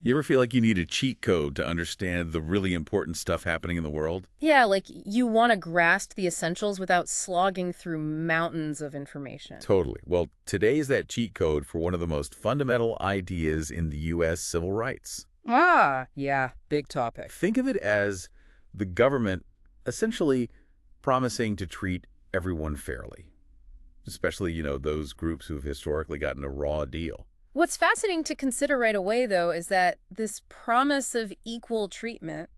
You ever feel like you need a cheat code to understand the really important stuff happening in the world? Yeah, like you want to grasp the essentials without slogging through mountains of information. Totally. Well, today is that cheat code for one of the most fundamental ideas in the U.S. civil rights. Ah, yeah, big topic. Think of it as the government essentially promising to treat everyone fairly, especially, those groups who've historically gotten a raw deal. What's fascinating to consider right away, though, is that this promise of equal treatment,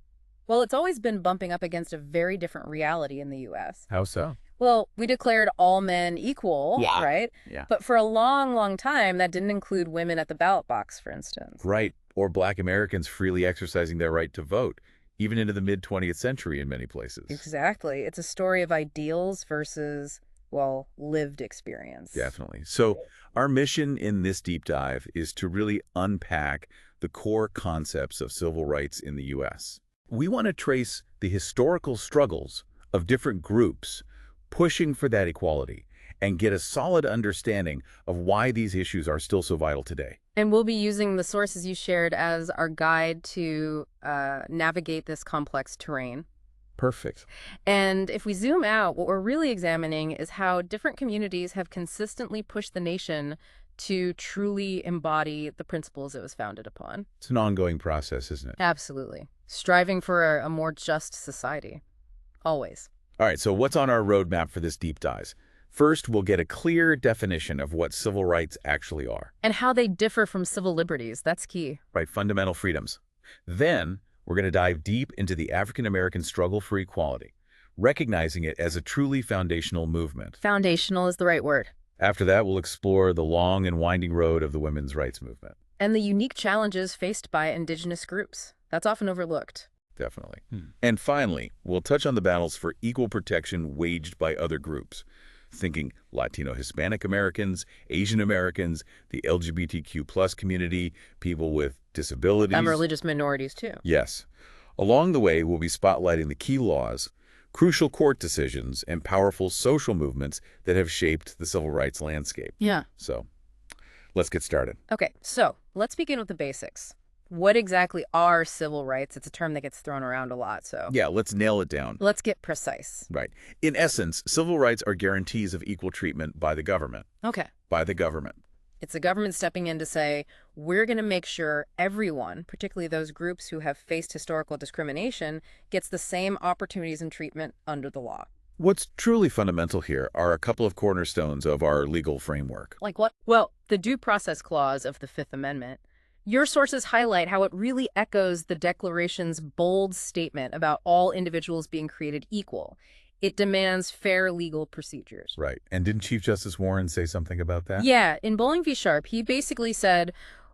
well, it's always been bumping up against a very different reality in the U.S. How so? Well, we declared all men equal, Yeah. right? Yeah. But for a long, long time, that didn't include women at the ballot box, for instance. Right. Or Black Americans freely exercising their right to vote, even into the mid-20th century in many places. Exactly. It's a story of ideals versus, well, lived experience. Definitely. So our mission in this deep dive is to really unpack the core concepts of civil rights in the U.S. We want to trace the historical struggles of different groups pushing for that equality and get a solid understanding of why these issues are still so vital today. And we'll be using the sources you shared as our guide to navigate this complex terrain. Perfect. And if we zoom out, what we're really examining is how different communities have consistently pushed the nation to truly embody the principles it was founded upon. It's an ongoing process, isn't it? Absolutely. Striving for a more just society. Always. All right, so what's on our roadmap for this deep dive? First, we'll get a clear definition of what civil rights actually are. And how they differ from civil liberties. That's key. Right, fundamental freedoms. Then, we're going to dive deep into the African-American struggle for equality, recognizing it as a truly foundational movement. Foundational is the right word. After that, we'll explore the long and winding road of the women's rights movement. And the unique challenges faced by indigenous groups. That's often overlooked. Definitely. And finally, we'll touch on the battles for equal protection waged by other groups, thinking Latino Hispanic Americans, Asian Americans, the LGBTQ+ community, people with disabilities. And religious minorities, too. Yes. Along the way, we'll be spotlighting the key laws, crucial court decisions, and powerful social movements that have shaped the civil rights landscape. Yeah. So, let's get started. Okay, so let's begin with the basics. What exactly are civil rights? It's a term that gets thrown around a lot, so Yeah, let's nail it down. let's get precise. Right. In essence, civil rights are guarantees of equal treatment by the government. Okay. By the government. It's the government stepping in to say, we're going to make sure everyone, particularly those groups who have faced historical discrimination, gets the same opportunities and treatment under the law. What's truly fundamental here are a couple of cornerstones of our legal framework. Like what? Well, the Due Process Clause of the Fifth Amendment. Your sources highlight how it really echoes the Declaration's bold statement about all individuals being created equal. It demands fair legal procedures. Right. And didn't Chief Justice Warren say something about that? Yeah, in Bowling v. Sharp, he basically said,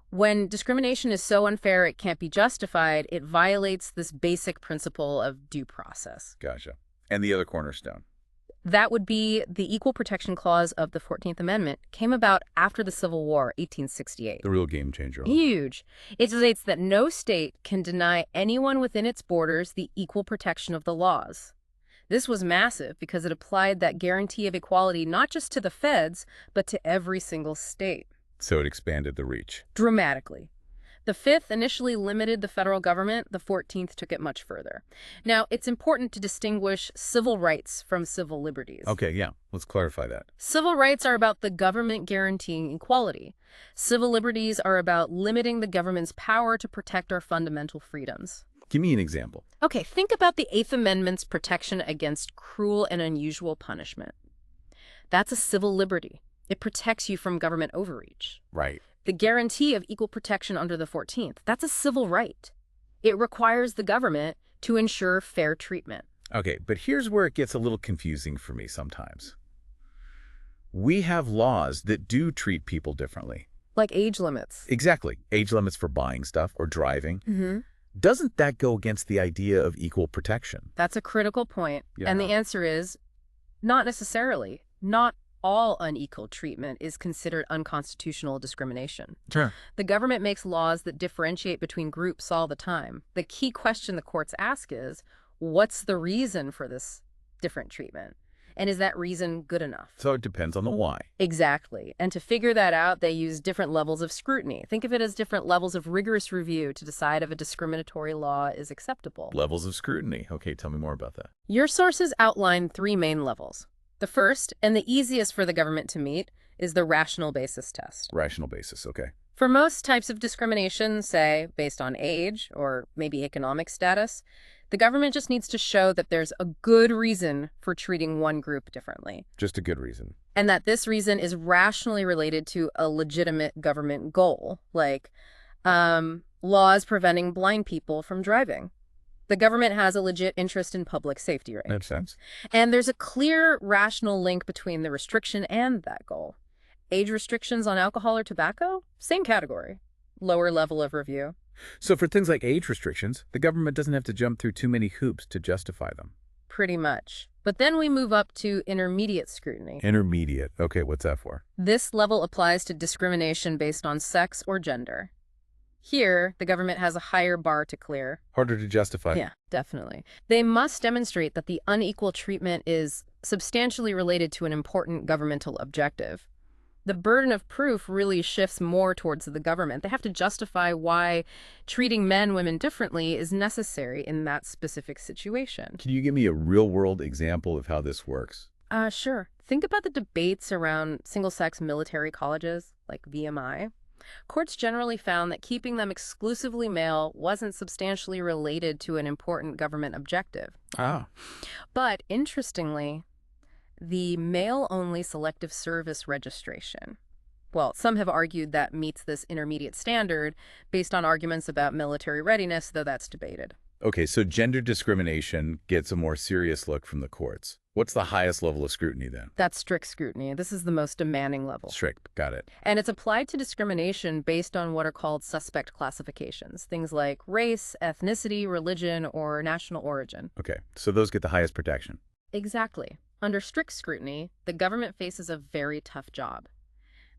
when discrimination is so unfair it can't be justified, it violates this basic principle of due process. Gotcha. And the other cornerstone? That would be the Equal Protection Clause of the 14th Amendment, came about after the Civil War, 1868. The real game changer. Huge. It states that no state can deny anyone within its borders the equal protection of the laws. This was massive because it applied that guarantee of equality not just to the feds, but to every single state. So it expanded the reach. Dramatically. The Fifth initially limited the federal government. The 14th took it much further. Now, it's important to distinguish civil rights from civil liberties. Okay, yeah. Let's clarify that. Civil rights are about the government guaranteeing equality. Civil liberties are about limiting the government's power to protect our fundamental freedoms. Give me an example. Okay, think about the Eighth Amendment's protection against cruel and unusual punishment. That's a civil liberty. It protects you from government overreach. Right. The guarantee of equal protection under the 14th, that's a civil right. It requires the government to ensure fair treatment. Okay, but here's where it gets a little confusing for me sometimes. We have laws that do treat people differently. Like age limits. Exactly. Age limits for buying stuff or driving. Mm-hmm. Doesn't that go against the idea of equal protection? That's a critical point. Yeah. And the answer is not necessarily. Not all unequal treatment is considered unconstitutional discrimination. Sure. The government makes laws that differentiate between groups all the time. The key question the courts ask is, what's the reason for this different treatment? And is that reason good enough? So it depends on the why. Exactly. And to figure that out, they use different levels of scrutiny. Think of it as different levels of rigorous review to decide if a discriminatory law is acceptable. Levels of scrutiny. Okay, tell me more about that. Your sources outline 3 main levels. The first, and the easiest for the government to meet, is the rational basis test. Rational basis, okay. For most types of discrimination, say, based on age or maybe economic status, the government just needs to show that there's a good reason for treating one group differently. Just a good reason. And that this reason is rationally related to a legitimate government goal, like laws preventing blind people from driving. The government has a legit interest in public safety, right? Makes sense. And there's a clear rational link between the restriction and that goal. Age restrictions on alcohol or tobacco? Same category. Lower level of review. So for things like age restrictions, the government doesn't have to jump through too many hoops to justify them. Pretty much. But then we move up to intermediate scrutiny. Intermediate. Okay, what's that for? This level applies to discrimination based on sex or gender. Here, the government has a higher bar to clear. Harder to justify. Yeah, definitely. They must demonstrate that the unequal treatment is substantially related to an important governmental objective. The burden of proof really shifts more towards the government. They have to justify why treating men and women differently is necessary in that specific situation. Can you give me a real-world example of how this works? Sure. Think about the debates around single-sex military colleges, like VMI. Courts generally found that keeping them exclusively male wasn't substantially related to an important government objective. Ah. But interestingly, the male-only selective service registration, well, some have argued that meets this intermediate standard based on arguments about military readiness, though that's debated. Okay, so gender discrimination gets a more serious look from the courts. What's the highest level of scrutiny then? That's strict scrutiny. This is the most demanding level. Strict, got it. And it's applied to discrimination based on what are called suspect classifications, things like race, ethnicity, religion, or national origin. Okay, so those get the highest protection. Exactly. Under strict scrutiny, the government faces a very tough job.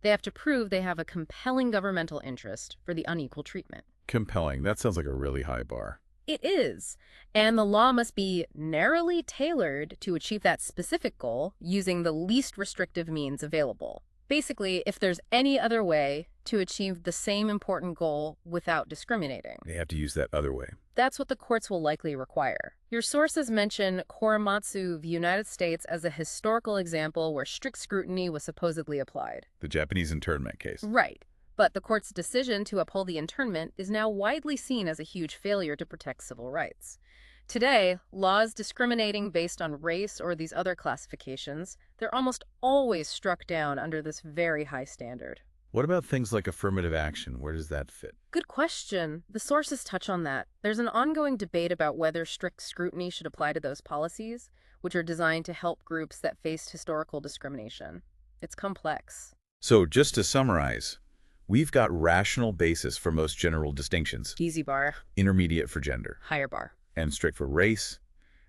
They have to prove they have a compelling governmental interest for the unequal treatment. Compelling. That sounds like a really high bar. It is. And the law must be narrowly tailored to achieve that specific goal using the least restrictive means available. Basically, if there's any other way to achieve the same important goal without discriminating. They have to use that other way. That's what the courts will likely require. Your sources mention Korematsu v. United States as a historical example where strict scrutiny was supposedly applied. The Japanese internment case. Right. But the court's decision to uphold the internment is now widely seen as a huge failure to protect civil rights. Today, laws discriminating based on race or these other classifications, they're almost always struck down under this very high standard. What about things like affirmative action? Where does that fit? Good question. The sources touch on that. There's an ongoing debate about whether strict scrutiny should apply to those policies, which are designed to help groups that faced historical discrimination. It's complex. So just to summarize, we've got rational basis for most general distinctions. Easy bar. Intermediate for gender. Higher bar. And strict for race,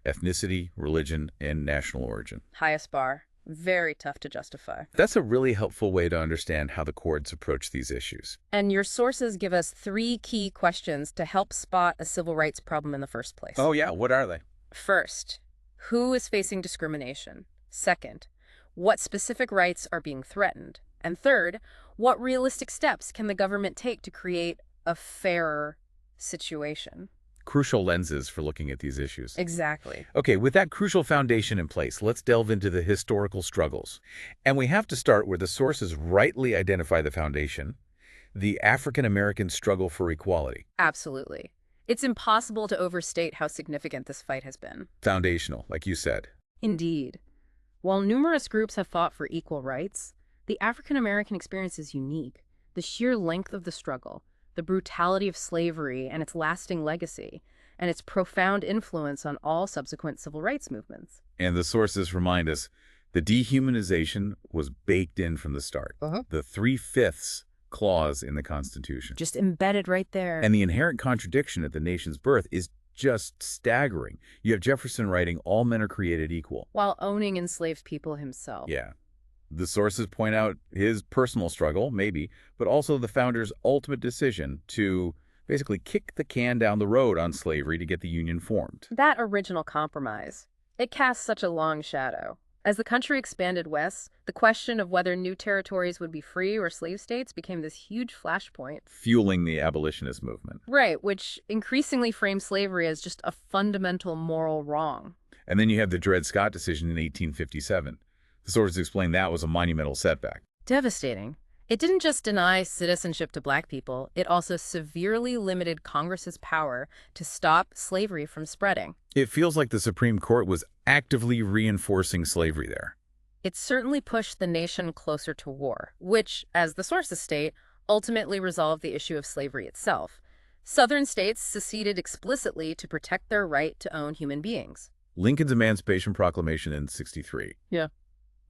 ethnicity, religion, and national origin. Highest bar. Very tough to justify. That's a really helpful way to understand how the courts approach these issues. And your sources give us 3 key questions to help spot a civil rights problem in the first place. Oh yeah, what are they? First, who is facing discrimination? Second, what specific rights are being threatened? And third, what realistic steps can the government take to create a fairer situation? Crucial lenses for looking at these issues. Exactly. Okay, with that crucial foundation in place, let's delve into the historical struggles. And we have to start where the sources rightly identify the foundation, the African-American struggle for equality. Absolutely. It's impossible to overstate how significant this fight has been. Foundational, like you said. Indeed. While numerous groups have fought for equal rights, the African-American experience is unique. The sheer length of the struggle, the brutality of slavery and its lasting legacy, and its profound influence on all subsequent civil rights movements. And the sources remind us the dehumanization was baked in from the start. The 3/5 clause in the Constitution. Just embedded right there. And the inherent contradiction at the nation's birth is just staggering. You have Jefferson writing, all men are created equal. While owning enslaved people himself. Yeah. The sources point out his personal struggle, maybe, but also the founders' ultimate decision to basically kick the can down the road on slavery to get the Union formed. That original compromise, it casts such a long shadow. As the country expanded west, the question of whether new territories would be free or slave states became this huge flashpoint. Fueling the abolitionist movement. Right, which increasingly framed slavery as just a fundamental moral wrong. And then you have the Dred Scott decision in 1857. The sources explain that was a monumental setback. Devastating. It didn't just deny citizenship to black people, it also severely limited Congress's power to stop slavery from spreading. It feels like the Supreme Court was actively reinforcing slavery there. It certainly pushed the nation closer to war, which, as the sources state, ultimately resolved the issue of slavery itself. Southern states seceded explicitly to protect their right to own human beings. Lincoln's Emancipation Proclamation in '63. Yeah.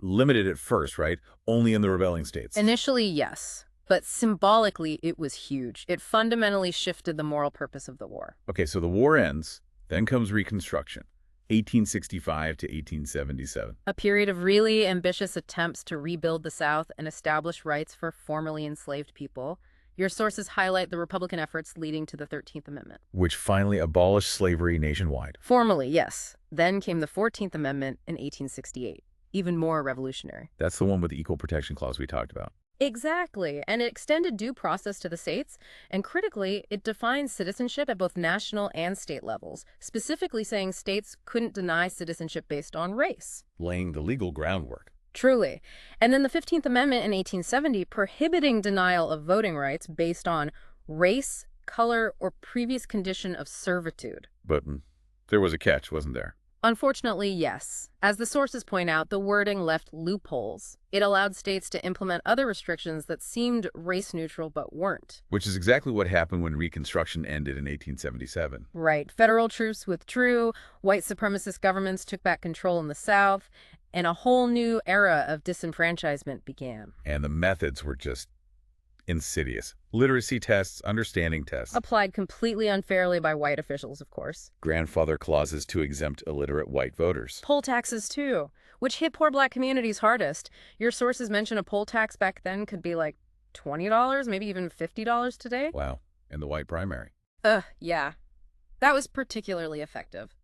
Limited at first, right? Only in the rebelling states. Initially, yes. But symbolically, it was huge. It fundamentally shifted the moral purpose of the war. Okay, so the war ends, then comes Reconstruction, 1865 to 1877. A period of really ambitious attempts to rebuild the South and establish rights for formerly enslaved people. Your sources highlight the Republican efforts leading to the 13th Amendment. Which finally abolished slavery nationwide. Formally, yes. Then came the 14th Amendment in 1868. Even more revolutionary. That's the one with the Equal Protection Clause we talked about. Exactly, and it extended due process to the states, and critically, it defined citizenship at both national and state levels, specifically saying states couldn't deny citizenship based on race. Laying the legal groundwork. Truly. And then the 15th Amendment in 1870 prohibiting denial of voting rights based on race, color, or previous condition of servitude. But there was a catch, wasn't there? Unfortunately, yes. As the sources point out, the wording left loopholes. It allowed states to implement other restrictions that seemed race-neutral but weren't. Which is exactly what happened when Reconstruction ended in 1877. Right. Federal troops withdrew, white supremacist governments took back control in the South, and a whole new era of disenfranchisement began. And the methods were just insidious. Literacy tests, understanding tests. Applied completely unfairly by white officials, of course. Grandfather clauses to exempt illiterate white voters. Poll taxes, too, which hit poor black communities hardest. Your sources mention a poll tax back then could be like $20, maybe even $50 today. Wow. And the white primary. Yeah. That was particularly effective.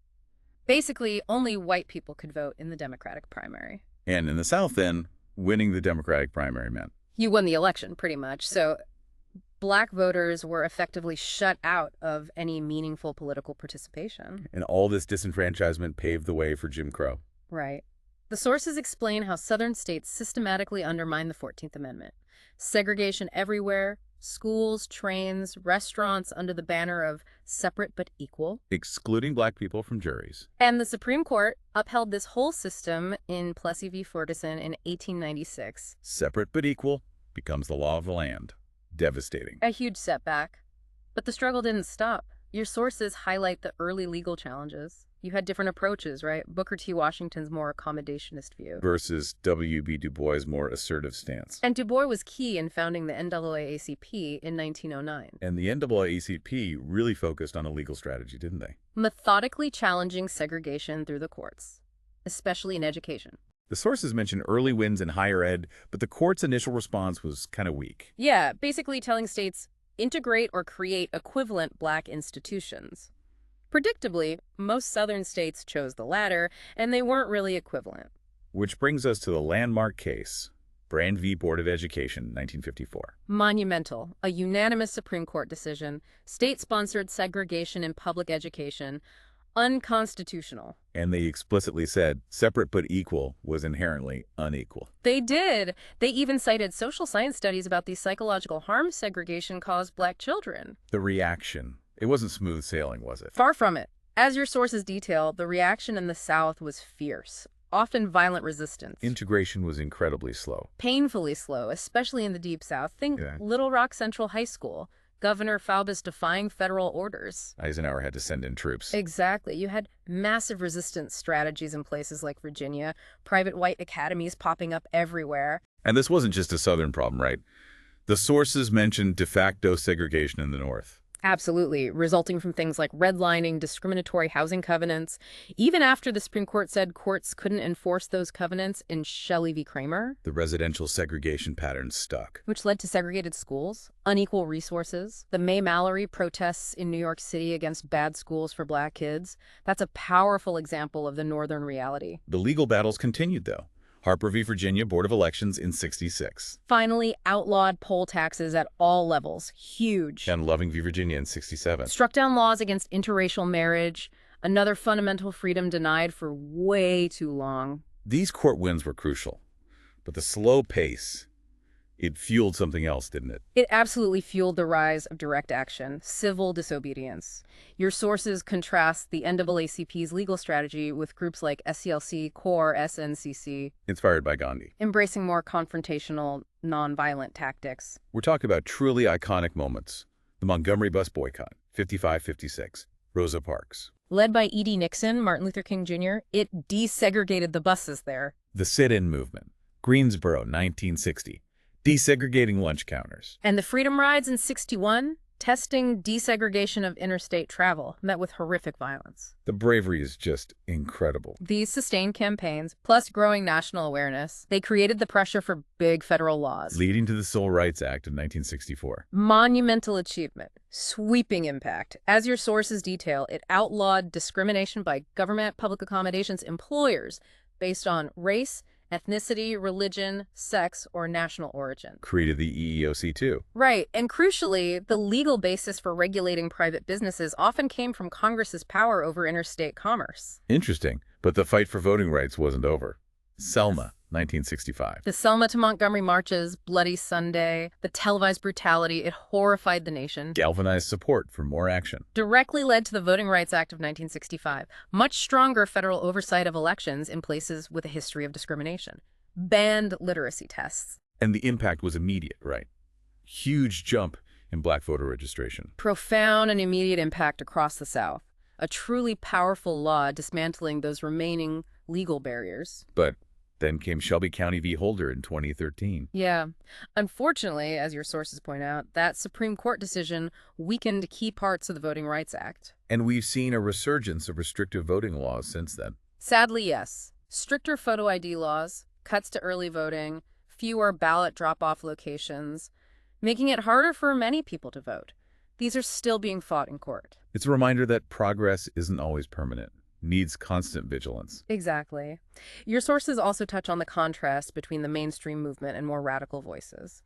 Basically, only white people could vote in the Democratic primary. And in the South, then, winning the Democratic primary meant you won the election, pretty much. So black voters were effectively shut out of any meaningful political participation. And all this disenfranchisement paved the way for Jim Crow. Right. The sources explain how Southern states systematically undermined the 14th Amendment. Segregation everywhere, schools, trains, restaurants under the banner of separate but equal. Excluding black people from juries. And the Supreme Court upheld this whole system in Plessy v. Ferguson in 1896. Separate but equal becomes the law of the land. Devastating. A huge setback. But the struggle didn't stop. Your sources highlight the early legal challenges. You had different approaches, right? Booker T. Washington's more accommodationist view. Versus W.B. Du Bois' more assertive stance. And Du Bois was key in founding the NAACP in 1909. And the NAACP really focused on a legal strategy, didn't they? Methodically challenging segregation through the courts, especially in education. The sources mention early wins in higher ed, but the court's initial response was kind of weak. Yeah, basically telling states, integrate or create equivalent black institutions. Predictably, most Southern states chose the latter, and they weren't really equivalent. Which brings us to the landmark case, Brand v. Board of Education, 1954. Monumental, a unanimous Supreme Court decision, state-sponsored segregation in public education, unconstitutional. And they explicitly said separate but equal was inherently unequal. They did. They even cited social science studies about the psychological harm segregation caused black children. The reaction. It wasn't smooth sailing, was it? Far from it. As your sources detail, the reaction in the South was fierce, often violent resistance. Integration was incredibly slow. Painfully slow, especially in the Deep South. Think Little Rock Central High School. Governor Faubus defying federal orders. Eisenhower had to send in troops. Exactly. You had massive resistance strategies in places like Virginia, private white academies popping up everywhere. And this wasn't just a Southern problem, right? The sources mentioned de facto segregation in the North. Absolutely, resulting from things like redlining, discriminatory housing covenants. Even after the Supreme Court said courts couldn't enforce those covenants in Shelley v. Kramer, The residential segregation pattern stuck. which led to segregated schools, unequal resources, the May Mallory protests in New York City against bad schools for black kids. That's a powerful example of the northern reality. The legal battles continued, though. Harper v. Virginia Board of Elections in '66. Finally, outlawed poll taxes at all levels. Huge. And Loving v. Virginia in '67. Struck down laws against interracial marriage, another fundamental freedom denied for way too long. These court wins were crucial, but the slow pace, it fueled something else, didn't it? It absolutely fueled the rise of direct action, civil disobedience. Your sources contrast the NAACP's legal strategy with groups like SCLC, CORE, SNCC, Inspired by Gandhi. embracing more confrontational, nonviolent tactics. We're talking about truly iconic moments. The Montgomery bus boycott, 55-56, Rosa Parks. Led by E.D. Nixon, Martin Luther King Jr., it desegregated the buses there. The sit-in movement, Greensboro, 1960, desegregating lunch counters. And the Freedom Rides in '61, testing desegregation of interstate travel, met with horrific violence. The bravery is just incredible. These sustained campaigns, plus growing national awareness, they created the pressure for big federal laws. Leading to the Civil Rights Act of 1964. Monumental achievement, sweeping impact. As your sources detail, it outlawed discrimination by government public accommodations employers based on race, ethnicity, religion, sex, or national origin. Created the EEOC too. Right, and crucially, the legal basis for regulating private businesses often came from Congress's power over interstate commerce. Interesting, but the fight for voting rights wasn't over. Selma, 1965. The Selma to Montgomery marches, Bloody Sunday, the televised brutality, it horrified the nation. Galvanized support for more action. Directly led to the Voting Rights Act of 1965, much stronger federal oversight of elections in places with a history of discrimination. Banned literacy tests. And the impact was immediate, right? Huge jump in black voter registration. Profound and immediate impact across the South. A truly powerful law dismantling those remaining legal barriers. But then came Shelby County v. Holder in 2013. Yeah. Unfortunately, as your sources point out, that Supreme Court decision weakened key parts of the Voting Rights Act. And we've seen a resurgence of restrictive voting laws since then. Sadly, yes. Stricter photo ID laws, cuts to early voting, fewer ballot drop-off locations, making it harder for many people to vote. These are still being fought in court. It's a reminder that progress isn't always permanent. Needs constant vigilance. Exactly. Your sources also touch on the contrast between the mainstream movement and more radical voices.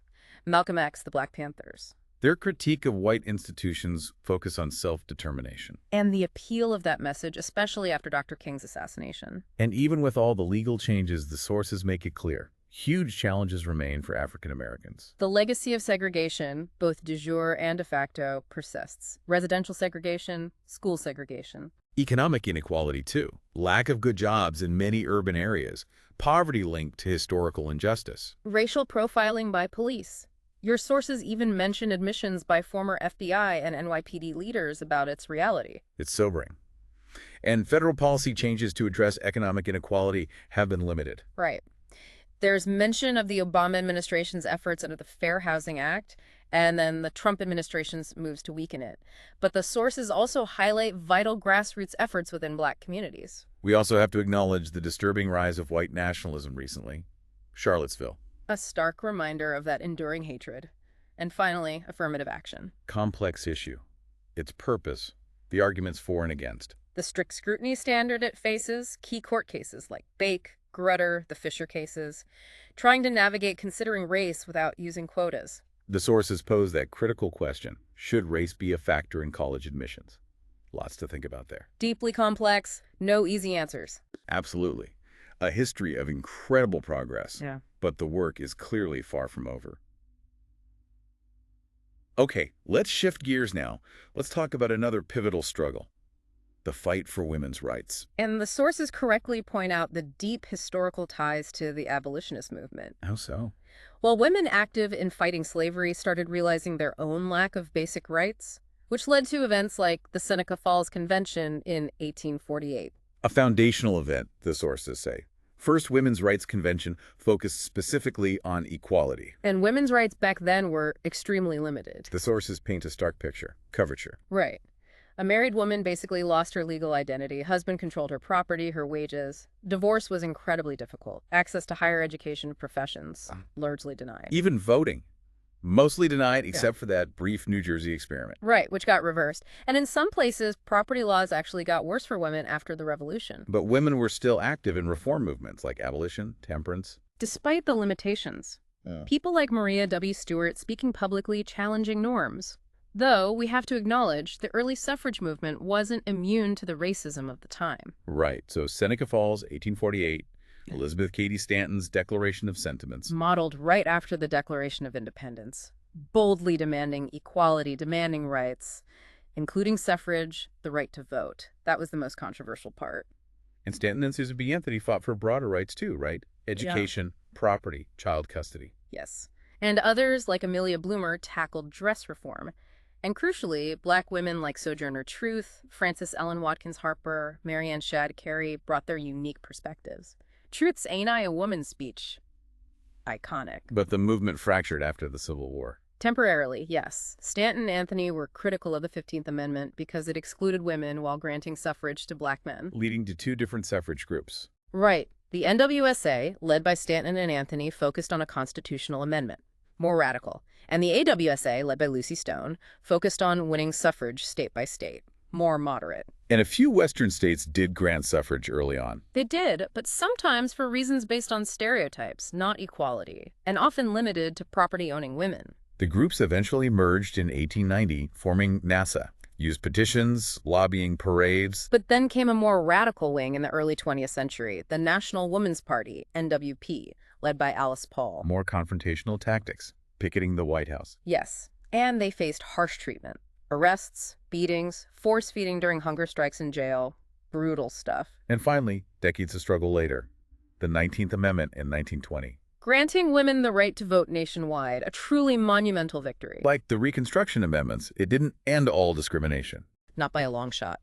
Malcolm X, the Black Panthers. Their critique of white institutions focus on self-determination. And the appeal of that message, especially after Dr. King's assassination. And even with all the legal changes, the sources make it clear. Huge challenges remain for African Americans. The legacy of segregation, both de jure and de facto, persists. Residential segregation, school segregation. Economic inequality, too. Lack of good jobs in many urban areas. Poverty linked to historical injustice. Racial profiling by police. Your sources even mention admissions by former FBI and NYPD leaders about its reality. It's sobering. And federal policy changes to address economic inequality have been limited. Right. There's mention of the Obama administration's efforts under the Fair Housing Act, and then the Trump administration's moves to weaken it. But the sources also highlight vital grassroots efforts within Black communities. We also have to acknowledge the disturbing rise of white nationalism recently. Charlottesville. A stark reminder of that enduring hatred. And finally, affirmative action. Complex issue. Its purpose, the arguments for and against. The strict scrutiny standard it faces, key court cases like Bake, Grutter, the Fisher cases, trying to navigate considering race without using quotas. The sources pose that critical question, should race be a factor in college admissions? Lots to think about there. Deeply complex, no easy answers. Absolutely. A history of incredible progress, Yeah. but the work is clearly far from over. Okay, let's shift gears now. Let's talk about another pivotal struggle. The fight for women's rights. And the sources correctly point out the deep historical ties to the abolitionist movement. How so? While women active in fighting slavery started realizing their own lack of basic rights, which led to events like the Seneca Falls Convention in 1848. A foundational event, the sources say, First Women's Rights Convention focused specifically on equality. And women's rights back then were extremely limited. The sources paint a stark picture. Coverture. Right. A married woman basically lost her legal identity. Husband controlled her property, her wages. Divorce was incredibly difficult. Access to higher education professions, largely denied. Even voting. Mostly denied, except for that brief New Jersey experiment. Right, which got reversed. And in some places, property laws actually got worse for women after the revolution. But women were still active in reform movements like abolition, temperance. Despite the limitations. People like Maria W. Stewart speaking publicly, challenging norms. Though, we have to acknowledge, the early suffrage movement wasn't immune to the racism of the time. Right, so Seneca Falls, 1848, Elizabeth Cady Stanton's Declaration of Sentiments. Modeled right after the Declaration of Independence, boldly demanding equality, demanding rights, including suffrage, the right to vote. That was the most controversial part. And Stanton and Susan B. Anthony fought for broader rights too, right? Education, property, child custody. Yes. And others, like Amelia Bloomer, tackled dress reform. And crucially, Black women like Sojourner Truth, Frances Ellen Watkins Harper, Marianne Shadd Cary brought their unique perspectives. Truth's "Ain't I a Woman" speech, iconic. But the movement fractured after the Civil War. Temporarily, yes. Stanton and Anthony were critical of the 15th Amendment because it excluded women while granting suffrage to Black men. Leading to two different suffrage groups. Right. The NWSA, led by Stanton and Anthony, focused on a constitutional amendment, more radical. And the AWSA, led by Lucy Stone, focused on winning suffrage state by state, more moderate. And a few Western states did grant suffrage early on. They did, but sometimes for reasons based on stereotypes, not equality, and often limited to property-owning women. The groups eventually merged in 1890, forming NASA. Used petitions, lobbying, parades. But then came a more radical wing in the early 20th century, the National Women's Party, NWP, led by Alice Paul. More confrontational tactics, picketing the White House. Yes, and they faced harsh treatment. Arrests, beatings, force-feeding during hunger strikes in jail. Brutal stuff. And finally, decades of struggle later, the 19th Amendment in 1920. Granting women the right to vote nationwide, a truly monumental victory. Like the Reconstruction Amendments, it didn't end all discrimination. Not by a long shot.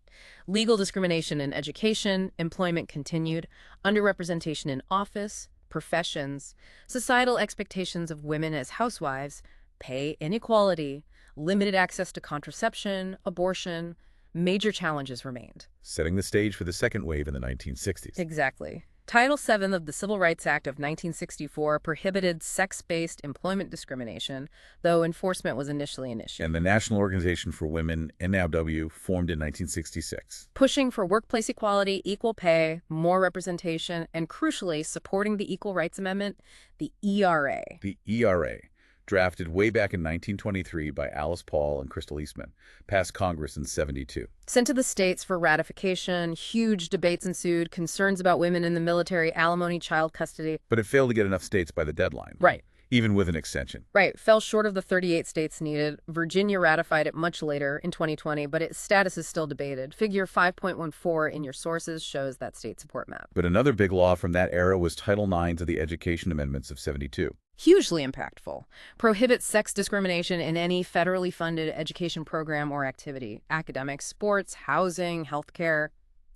Legal discrimination in education, employment continued, underrepresentation in office, professions, societal expectations of women as housewives, pay inequality, limited access to contraception, abortion, major challenges remained. Setting the stage for the second wave in the 1960s. Exactly. Title VII of the Civil Rights Act of 1964 prohibited sex-based employment discrimination, though enforcement was initially an issue. And the National Organization for Women, NOW, formed in 1966. Pushing for workplace equality, equal pay, more representation, and crucially, supporting the Equal Rights Amendment, the ERA. The ERA, drafted way back in 1923 by Alice Paul and Crystal Eastman, passed Congress in '72. Sent to the states for ratification, huge debates ensued, concerns about women in the military, alimony, child custody. But it failed to get enough states by the deadline. Right. Even with an extension. Right. Fell short of the 38 states needed. Virginia ratified it much later in 2020, but its status is still debated. Figure 5.14 in your sources shows that state support map. But another big law from that era was Title IX of the Education Amendments of '72. Hugely impactful. Prohibits sex discrimination in any federally funded education program or activity. Academics, sports, housing, healthcare,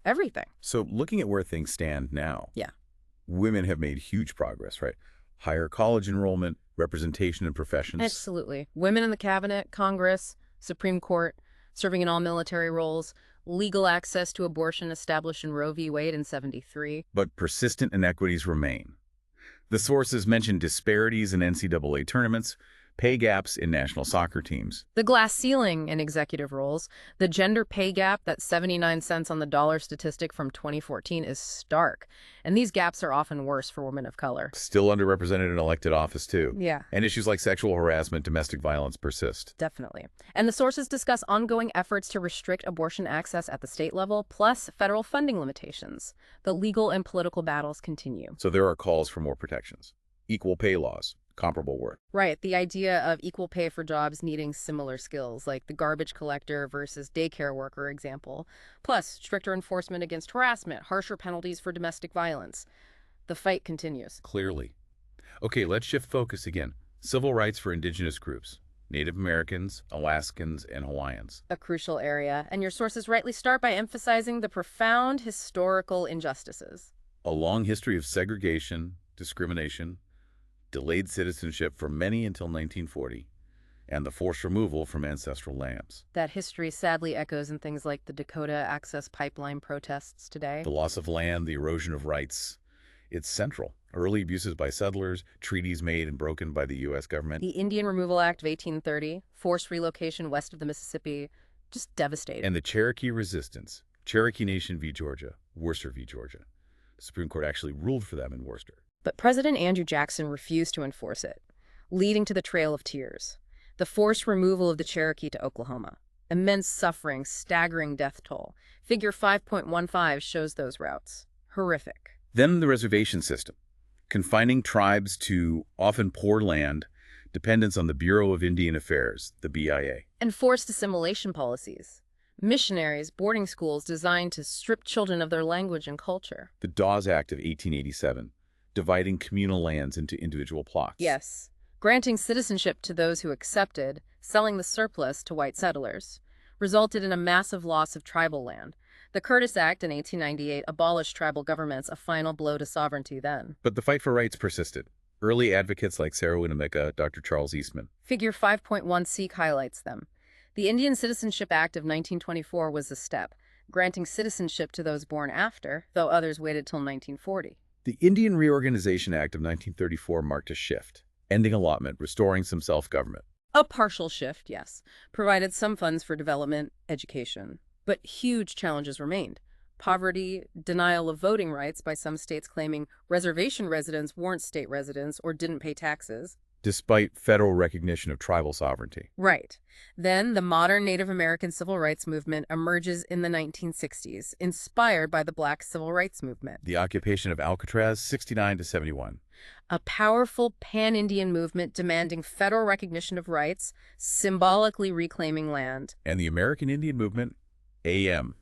everything. So looking at where things stand now, Yeah. women have made huge progress, right? Higher college enrollment, representation in professions. Absolutely. Women in the cabinet, Congress, Supreme Court, serving in all military roles, legal access to abortion established in Roe v. Wade in '73. But persistent inequities remain. The sources mention disparities in NCAA tournaments, pay gaps in national soccer teams. The glass ceiling in executive roles, the gender pay gap, that 79 cents on the dollar statistic from 2014 is stark. And these gaps are often worse for women of color. Still underrepresented in elected office, too. Yeah. And issues like sexual harassment, domestic violence persist. Definitely. And the sources discuss ongoing efforts to restrict abortion access at the state level, plus federal funding limitations. The legal and political battles continue. So there are calls for more protections. Equal pay laws, comparable work. Right. The idea of equal pay for jobs needing similar skills, like the garbage collector versus daycare worker example. Plus, stricter enforcement against harassment, harsher penalties for domestic violence. The fight continues. Clearly. Okay, let's shift focus again. Civil rights for indigenous groups. Native Americans, Alaskans, and Hawaiians. A crucial area, and your sources rightly start by emphasizing the profound historical injustices. A long history of segregation, discrimination, delayed citizenship for many until 1940, and the forced removal from ancestral lands. That history sadly echoes in things like the Dakota Access Pipeline protests today. The loss of land, the erosion of rights, it's central. Early abuses by settlers, treaties made and broken by the U.S. government. The Indian Removal Act of 1830, forced relocation west of the Mississippi, just devastating. And the Cherokee resistance, Cherokee Nation v. Georgia, Worcester v. Georgia. The Supreme Court actually ruled for them in Worcester. But President Andrew Jackson refused to enforce it, leading to the Trail of Tears, the forced removal of the Cherokee to Oklahoma. Immense suffering, staggering death toll. Figure 5.15 shows those routes. Horrific. Then the reservation system, confining tribes to often poor land, dependence on the Bureau of Indian Affairs, the BIA. And forced assimilation policies. Missionaries, boarding schools designed to strip children of their language and culture. The Dawes Act of 1887, dividing communal lands into individual plots. Yes. Granting citizenship to those who accepted, selling the surplus to white settlers, resulted in a massive loss of tribal land. The Curtis Act in 1898 abolished tribal governments, a final blow to sovereignty then. But the fight for rights persisted. Early advocates like Sarah Winnemucca, Dr. Charles Eastman. Figure 5.1 highlights them. The Indian Citizenship Act of 1924 was a step, granting citizenship to those born after, though others waited till 1940. The Indian Reorganization Act of 1934 marked a shift, ending allotment, restoring some self-government. A partial shift, yes, provided some funds for development, education. But huge challenges remained. Poverty, denial of voting rights by some states claiming reservation residents weren't state residents or didn't pay taxes. Despite federal recognition of tribal sovereignty. Right. Then the modern Native American civil rights movement emerges in the 1960s, inspired by the Black Civil Rights Movement. The occupation of Alcatraz, 69 to 71. A powerful pan-Indian movement demanding federal recognition of rights, symbolically reclaiming land. And the American Indian Movement, AM.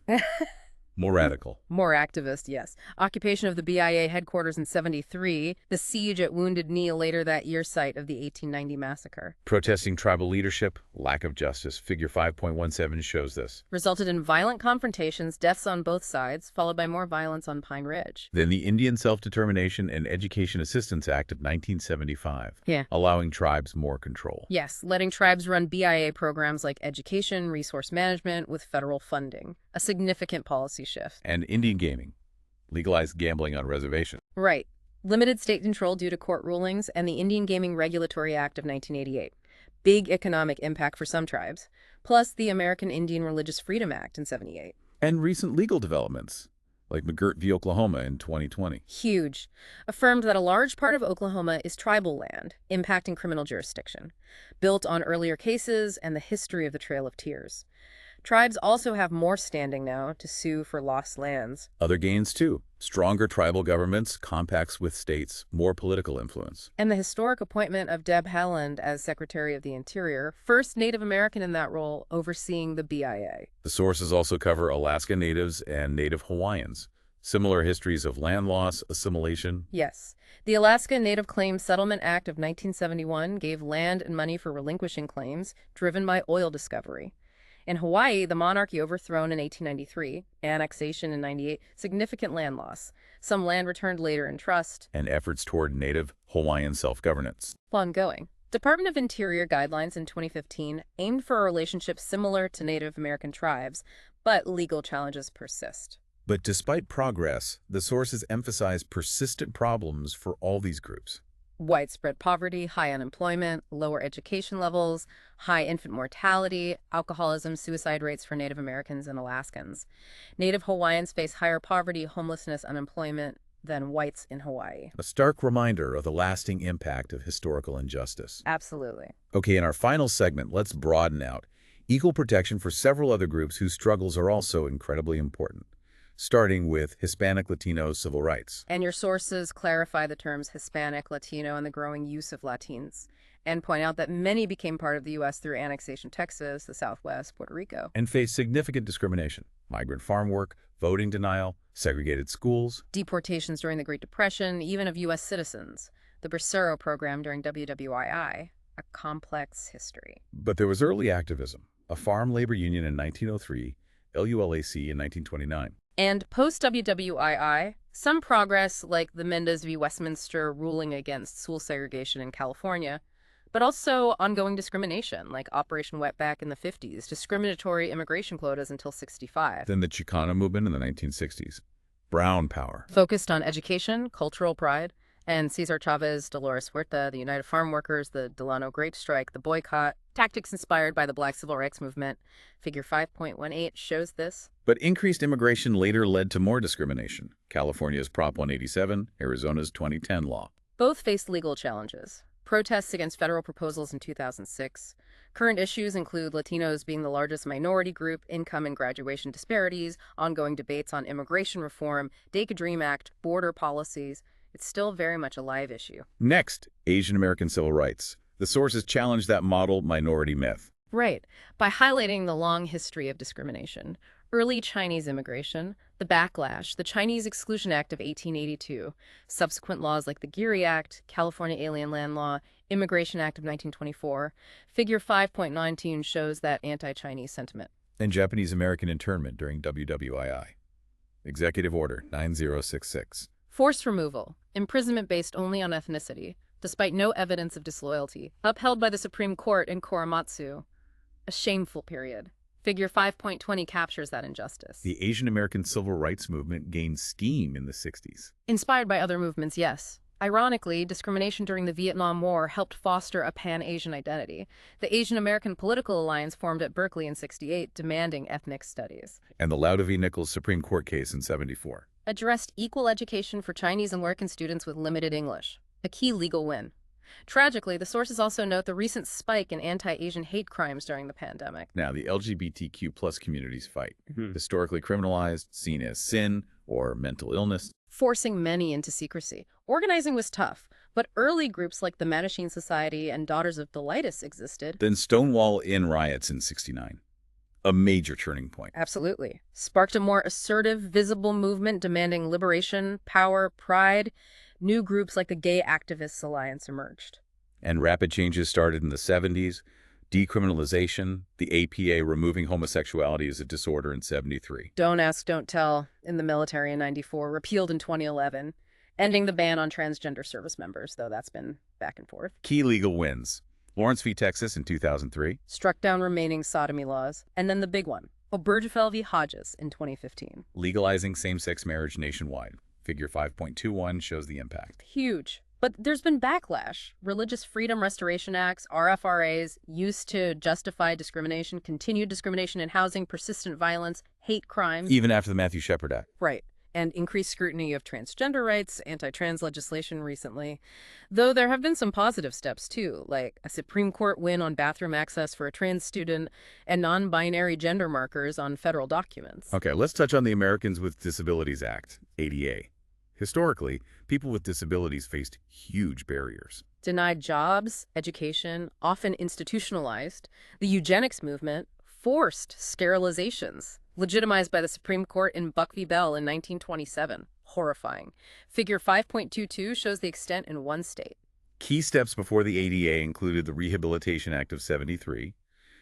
More radical. More activist, yes. Occupation of the BIA headquarters in 73, the siege at Wounded Knee later that year, site of the 1890 massacre. Protesting tribal leadership, lack of justice. Figure 5.17 shows this. Resulted in violent confrontations, deaths on both sides, followed by more violence on Pine Ridge. Then the Indian Self-Determination and Education Assistance Act of 1975. Yeah. Allowing tribes more control. Yes, letting tribes run BIA programs like education, resource management with federal funding. A significant policy shift. And Indian gaming, legalized gambling on reservations. Right. Limited state control due to court rulings and the Indian Gaming Regulatory Act of 1988. Big economic impact for some tribes. Plus the American Indian Religious Freedom Act in 78. And recent legal developments, like McGirt v. Oklahoma in 2020. Huge. Affirmed that a large part of Oklahoma is tribal land, impacting criminal jurisdiction. Built on earlier cases and the history of the Trail of Tears. Tribes also have more standing now to sue for lost lands. Other gains, too. Stronger tribal governments, compacts with states, more political influence. And the historic appointment of Deb Haaland as Secretary of the Interior, first Native American in that role, overseeing the BIA. The sources also cover Alaska Natives and Native Hawaiians. Similar histories of land loss, assimilation. Yes. The Alaska Native Claims Settlement Act of 1971 gave land and money for relinquishing claims, driven by oil discovery. In Hawaii, the monarchy overthrown in 1893, annexation in 98, significant land loss. Some land returned later in trust. And efforts toward Native Hawaiian self-governance. Ongoing. Department of Interior guidelines in 2015 aimed for a relationship similar to Native American tribes, but legal challenges persist. But despite progress, the sources emphasize persistent problems for all these groups. Widespread poverty, high unemployment, lower education levels, high infant mortality, alcoholism, suicide rates for Native Americans and Alaskans. Native Hawaiians face higher poverty, homelessness, unemployment than whites in Hawaii. A stark reminder of the lasting impact of historical injustice. Absolutely. Okay, in our final segment, let's broaden out. Equal protection for several other groups whose struggles are also incredibly important. Starting with Hispanic Latino civil rights. And your sources clarify the terms Hispanic, Latino, and the growing use of Latins, and point out that many became part of the U.S. through annexation Texas, the Southwest, Puerto Rico. And face significant discrimination. Migrant farm work, voting denial, segregated schools. Deportations during the Great Depression, even of U.S. citizens. The Bracero program during WWII. A complex history. But there was early activism. A farm labor union in 1903, LULAC in 1929. And post-WWII, Some progress, like the Mendez v. Westminster ruling against school segregation in California, but also ongoing discrimination, like Operation Wetback in the 50s, discriminatory immigration quotas until 65. Then the Chicano movement in the 1960s. Brown power. Focused on education, cultural pride, and Cesar Chavez, Dolores Huerta, the United Farm Workers, the Delano Grape Strike, the boycott, tactics inspired by the Black Civil Rights Movement. Figure 5.18 shows this. But increased immigration later led to more discrimination. California's Prop 187, Arizona's 2010 law. Both faced legal challenges. Protests against federal proposals in 2006. Current issues include Latinos being the largest minority group, income and graduation disparities, ongoing debates on immigration reform, DACA DREAM Act, border policies. It's still very much a live issue. Next, Asian American civil rights. The sources challenge that model minority myth. Right, by highlighting the long history of discrimination. Early Chinese immigration, the backlash, the Chinese Exclusion Act of 1882, subsequent laws like the Geary Act, California Alien Land Law, Immigration Act of 1924. Figure 5.19 shows that anti-Chinese sentiment. And Japanese American internment during WWII. Executive Order 9066. Forced removal, imprisonment based only on ethnicity, despite no evidence of disloyalty, upheld by the Supreme Court in Korematsu. A shameful period. Figure 5.20 captures that injustice. The Asian American civil rights movement gained steam in the 60s. Inspired by other movements, yes. Ironically, discrimination during the Vietnam War helped foster a Pan-Asian identity. The Asian American Political Alliance formed at Berkeley in '68, demanding ethnic studies. And the Lauda v. Nichols Supreme Court case in '74. Addressed equal education for Chinese American students with limited English. A key legal win. Tragically, the sources also note the recent spike in anti-Asian hate crimes during the pandemic. Now, the LGBTQ plus communities fight. Historically criminalized, seen as sin or mental illness. Forcing many into secrecy. Organizing was tough, but early groups like the Mattachine Society and Daughters of Delightus existed. Then Stonewall Inn riots in '69. A major turning point. Absolutely. Sparked a more assertive, visible movement demanding liberation, power, pride. New groups like the Gay Activists Alliance emerged. And rapid changes started in the '70s. Decriminalization, the APA removing homosexuality as a disorder in '73. Don't ask, don't tell in the military in '94, repealed in 2011, ending the ban on transgender service members, though that's been back and forth. Key legal wins. Lawrence v. Texas in 2003. Struck down remaining sodomy laws. And then the big one, Obergefell v. Hodges in 2015. Legalizing same-sex marriage nationwide. Figure 5.21 shows the impact. Huge. But there's been backlash. Religious Freedom Restoration Acts, RFRAs, used to justify discrimination, continued discrimination in housing, persistent violence, hate crimes. Even after the Matthew Shepard Act. Right. And increased scrutiny of transgender rights, anti-trans legislation recently. Though there have been some positive steps, too, like a Supreme Court win on bathroom access for a trans student and non-binary gender markers on federal documents. Okay, let's touch on the Americans with Disabilities Act, ADA. Historically, people with disabilities faced huge barriers. Denied jobs, education, often institutionalized. The eugenics movement forced sterilizations, legitimized by the Supreme Court in Buck v. Bell in 1927. Horrifying. Figure 5.22 shows the extent in one state. Key steps before the ADA included the Rehabilitation Act of '73,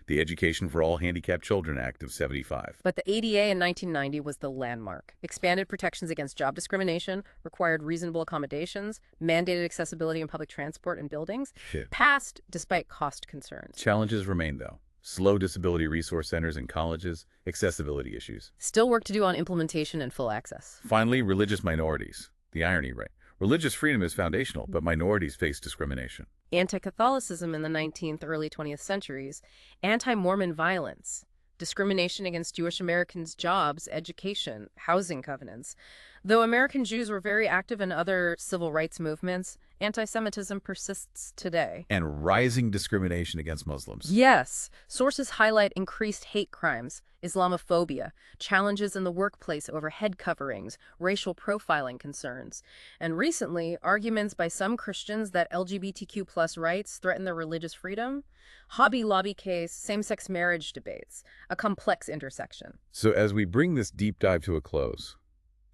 the Education for All Handicapped Children Act of '75. But the ADA in 1990 was the landmark. Expanded protections against job discrimination, required reasonable accommodations, mandated accessibility in public transport and buildings. Passed despite cost concerns. Challenges remain, though. Slow disability resource centers and colleges, accessibility issues. Still work to do on implementation and full access. Finally, religious minorities. The irony, right? Religious freedom is foundational, but minorities face discrimination. Anti-Catholicism in the 19th, early 20th centuries, anti-Mormon violence, discrimination against Jewish Americans' jobs, education, housing covenants. Though American Jews were very active in other civil rights movements, anti-Semitism persists today. And rising discrimination against Muslims. Yes. Sources highlight increased hate crimes, Islamophobia, challenges in the workplace over head coverings, racial profiling concerns, and recently, arguments by some Christians that LGBTQ+ rights threaten their religious freedom. Hobby Lobby case, same-sex marriage debates, a complex intersection. So as we bring this deep dive to a close,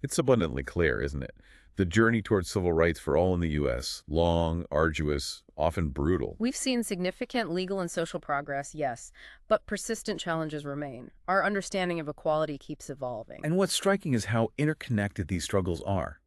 it's abundantly clear, isn't it? The journey towards civil rights for all in the U.S., long, arduous, often brutal. We've seen significant legal and social progress, yes, but persistent challenges remain. Our understanding of equality keeps evolving. And what's striking is how interconnected these struggles are.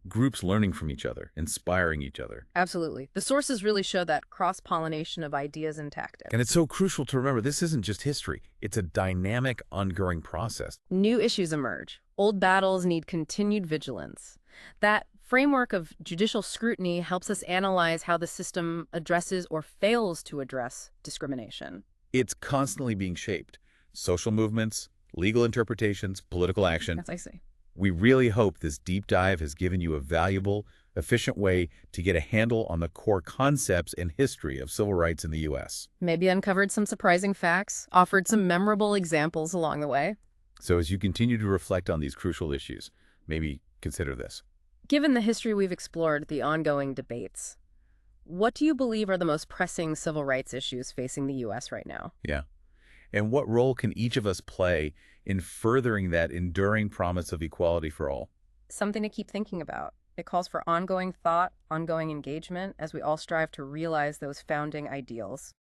Groups learning from each other, inspiring each other. Absolutely. The sources really show that cross-pollination of ideas and tactics. And it's so crucial to remember this isn't just history. It's a dynamic, ongoing process. New issues emerge. Old battles need continued vigilance. That framework of judicial scrutiny helps us analyze how the system addresses or fails to address discrimination. It's constantly being shaped. Social movements, legal interpretations, political action. Yes, I see. We really hope this deep dive has given you a valuable, efficient way to get a handle on the core concepts and history of civil rights in the U.S. Maybe uncovered some surprising facts, offered some memorable examples along the way. So as you continue to reflect on these crucial issues, maybe consider this. Given the history we've explored, the ongoing debates, what do you believe are the most pressing civil rights issues facing the U.S. right now? Yeah. And what role can each of us play in furthering that enduring promise of equality for all? Something to keep thinking about. It calls for ongoing thought, ongoing engagement, as we all strive to realize those founding ideals.